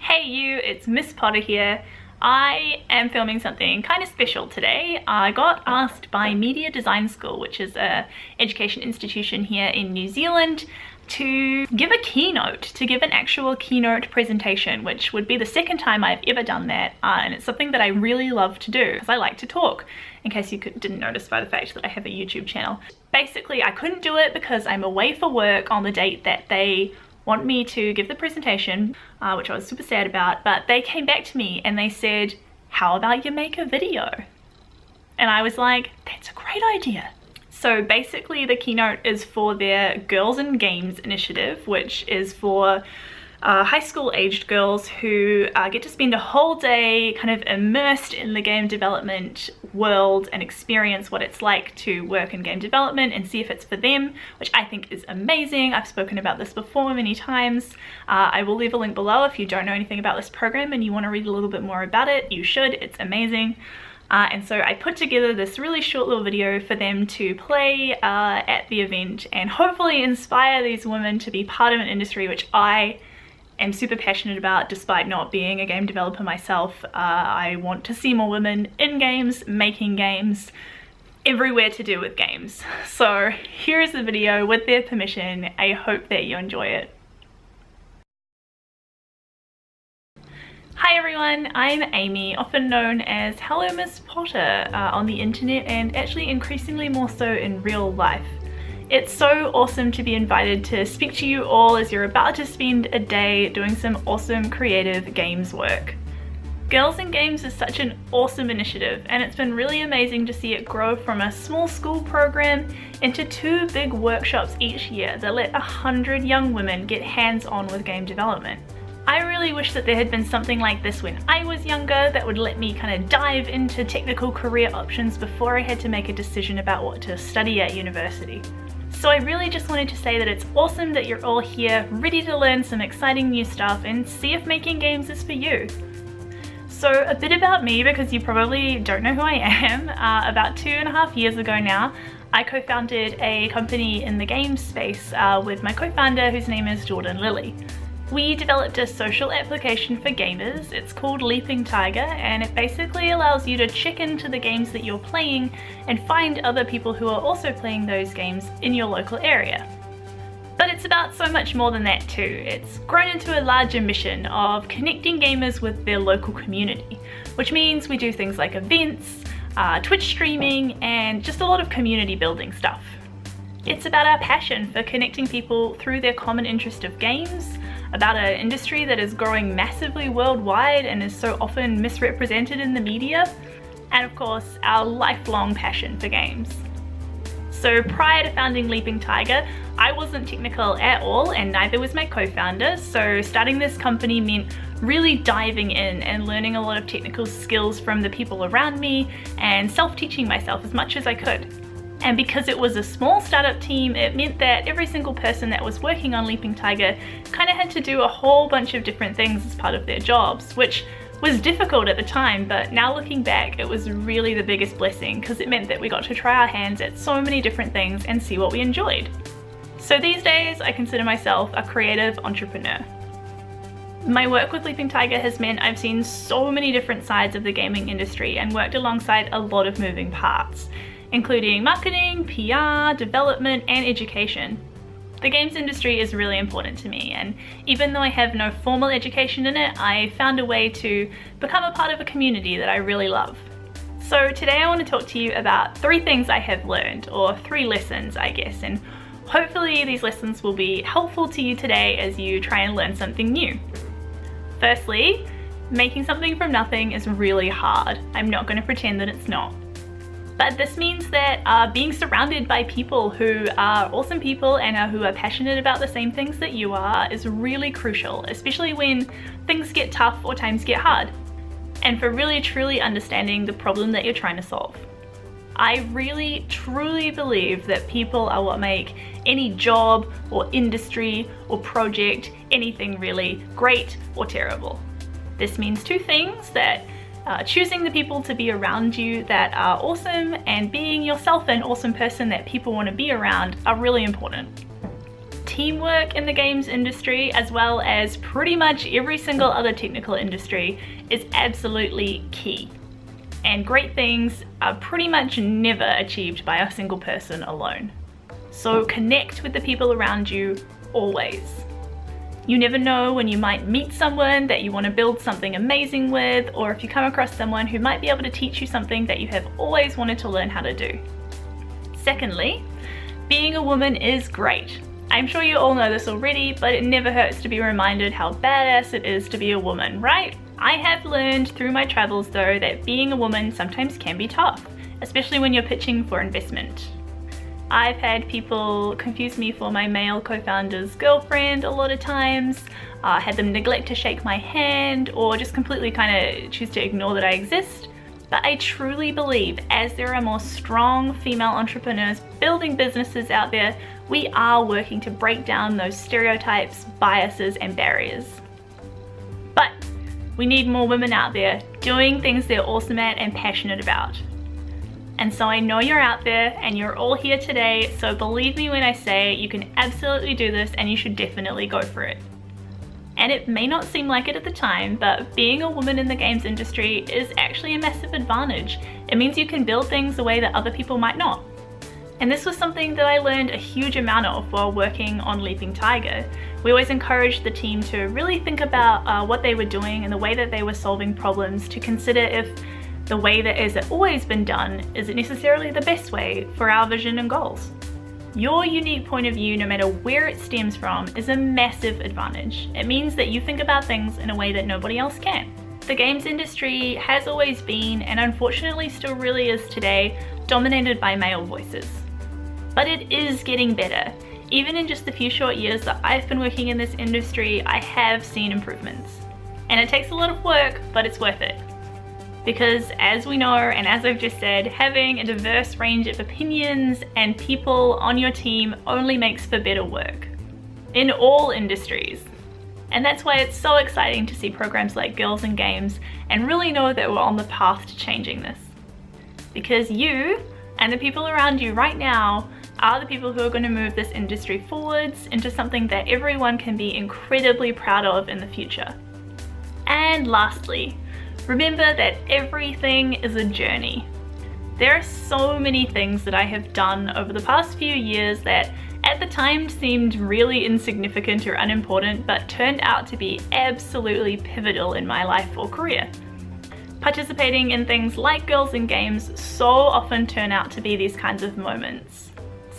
Hey you, it's Miss Potter here. I am filming something kind of special today. I got asked by Media Design School, which is an education institution here in New Zealand, to give a keynote, to give an actual keynote presentation, which would be the second time I've ever done that, and it's something that I really love to do because I like to talk, in case you didn't notice by the fact that I have a YouTube channel. Basically, I couldn't do it because I'm away for work on the date that they want me to give the presentation, which I was super sad about, but they came back to me and they said, how about you make a video? And I was like, that's a great idea. So basically the keynote is for their Girls in Games initiative, which is for high school aged girls who get to spend a whole day kind of immersed in the game development world and experience what it's like to work in game development and see if it's for them, which I think is amazing. I've spoken about this before many times. I will leave a link below if you don't know anything about this program and you want to read a little bit more about it. You should, it's amazing. And so I put together this really short little video for them to play at the event and hopefully inspire these women to be part of an industry which I am super passionate about. Despite not being a game developer myself, I want to see more women in games, making games, everywhere to do with games. So here's the video with their permission. I hope that you enjoy it. Hi everyone, I'm Amy, often known as Hello Miss Potter on the internet and actually increasingly more so in real life. It's so awesome to be invited to speak to you all as you're about to spend a day doing some awesome creative games work. Girls in Games is such an awesome initiative and it's been really amazing to see it grow from a small school program into 2 big workshops each year that let 100 young women get hands-on with game development. I really wish that there had been something like this when I was younger that would let me kind of dive into technical career options before I had to make a decision about what to study at university. So I really just wanted to say that it's awesome that you're all here, ready to learn some exciting new stuff and see if making games is for you. So a bit about me, because you probably don't know who I am. About 2.5 years ago now, I co-founded a company in the games space with my co-founder whose name is Jordan Lilly. We developed a social application for gamers. It's called Leaping Tiger and it basically allows you to check into the games that you're playing and find other people who are also playing those games in your local area. But it's about so much more than that too. It's grown into a larger mission of connecting gamers with their local community, which means we do things like events, Twitch streaming, and just a lot of community building stuff. It's about our passion for connecting people through their common interest of games, about an industry that is growing massively worldwide and is so often misrepresented in the media, and of course our lifelong passion for games. So prior to founding Leaping Tiger, I wasn't technical at all and neither was my co-founder, so starting this company meant really diving in and learning a lot of technical skills from the people around me and self-teaching myself as much as I could. And because it was a small startup team, it meant that every single person that was working on Leaping Tiger kind of had to do a whole bunch of different things as part of their jobs, which was difficult at the time, but now looking back, it was really the biggest blessing because it meant that we got to try our hands at so many different things and see what we enjoyed. So these days, I consider myself a creative entrepreneur. My work with Leaping Tiger has meant I've seen so many different sides of the gaming industry and worked alongside a lot of moving parts, including marketing, PR, development, and education. The games industry is really important to me, and even though I have no formal education in it, I found a way to become a part of a community that I really love. So today I want to talk to you about 3 things I have learned, or 3 lessons I guess, and hopefully these lessons will be helpful to you today as you try and learn something new. Firstly, making something from nothing is really hard. I'm not going to pretend that it's not. But this means that being surrounded by people who are awesome people and who are passionate about the same things that you are is really crucial, especially when things get tough or times get hard, and for really truly understanding the problem that you're trying to solve. I really truly believe that people are what make any job or industry or project, anything really, great or terrible. This means 2 things: that choosing the people to be around you that are awesome and being yourself an awesome person that people want to be around are really important. teamwork in the games industry, as well as pretty much every single other technical industry, is absolutely key. And great things are pretty much never achieved by a single person alone. So connect with the people around you always. You never know when you might meet someone that you want to build something amazing with, or if you come across someone who might be able to teach you something that you have always wanted to learn how to do. Secondly, being a woman is great. I'm sure you all know this already, but it never hurts to be reminded how badass it is to be a woman, right? I have learned through my travels though that being a woman sometimes can be tough, especially when you're pitching for investment. I've had people confuse me for my male co-founder's girlfriend a lot of times, had them neglect to shake my hand, or just completely kind of choose to ignore that I exist. But I truly believe as there are more strong female entrepreneurs building businesses out there, we are working to break down those stereotypes, biases, and barriers. But we need more women out there doing things they're awesome at and passionate about. And so I know you're out there and you're all here today, so believe me when I say you can absolutely do this and you should definitely go for it. And it may not seem like it at the time, but being a woman in the games industry is actually a massive advantage. It means you can build things the way that other people might not. And this was something that I learned a huge amount of while working on Leaping Tiger. We always encouraged the team to really think about what they were doing and the way that they were solving problems, to consider if the way that has always been done isn't necessarily the best way for our vision and goals. Your unique point of view, no matter where it stems from, is a massive advantage. It means that you think about things in a way that nobody else can. The games industry has always been, and unfortunately still really is today, dominated by male voices. But it is getting better. Even in just the few short years that I've been working in this industry, I have seen improvements. And it takes a lot of work, but it's worth it. Because as we know, and as I've just said, having a diverse range of opinions and people on your team only makes for better work in all industries. And that's why it's so exciting to see programs like Girls in Games and really know that we're on the path to changing this. Because you and the people around you right now are the people who are going to move this industry forwards into something that everyone can be incredibly proud of in the future. And lastly, remember that everything is a journey. There are so many things that I have done over the past few years that at the time seemed really insignificant or unimportant, but turned out to be absolutely pivotal in my life or career. Participating in things like Girls in Games so often turn out to be these kinds of moments.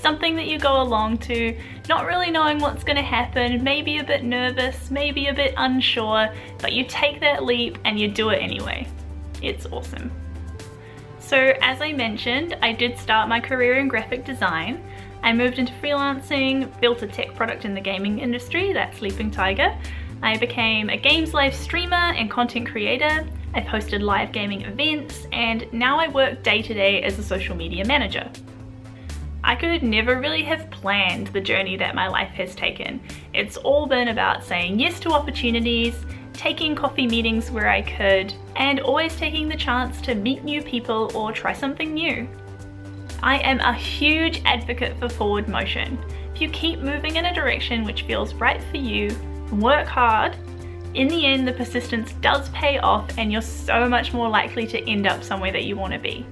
Something that you go along to, not really knowing what's going to happen, maybe a bit nervous, maybe a bit unsure, but you take that leap and you do it anyway. It's awesome. So as I mentioned, I did start my career in graphic design. I moved into freelancing, built a tech product in the gaming industry, that's Leaping Tiger. I became a games live streamer and content creator. I've hosted live gaming events, and now I work day to day as a social media manager. I could never really have planned the journey that my life has taken. It's all been about saying yes to opportunities, taking coffee meetings where I could, and always taking the chance to meet new people or try something new. I am a huge advocate for forward motion. If you keep moving in a direction which feels right for you, work hard, in the end the persistence does pay off and you're so much more likely to end up somewhere that you want to be.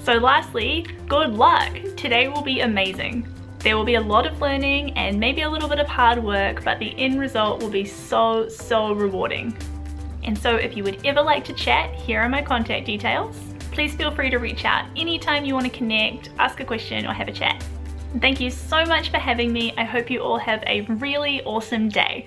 So lastly, good luck! Today will be amazing. There will be a lot of learning and maybe a little bit of hard work, but the end result will be so rewarding. And so if you would ever like to chat, here are my contact details. Please feel free to reach out anytime you want to connect, ask a question, or have a chat. And thank you so much for having me. I hope you all have a really awesome day.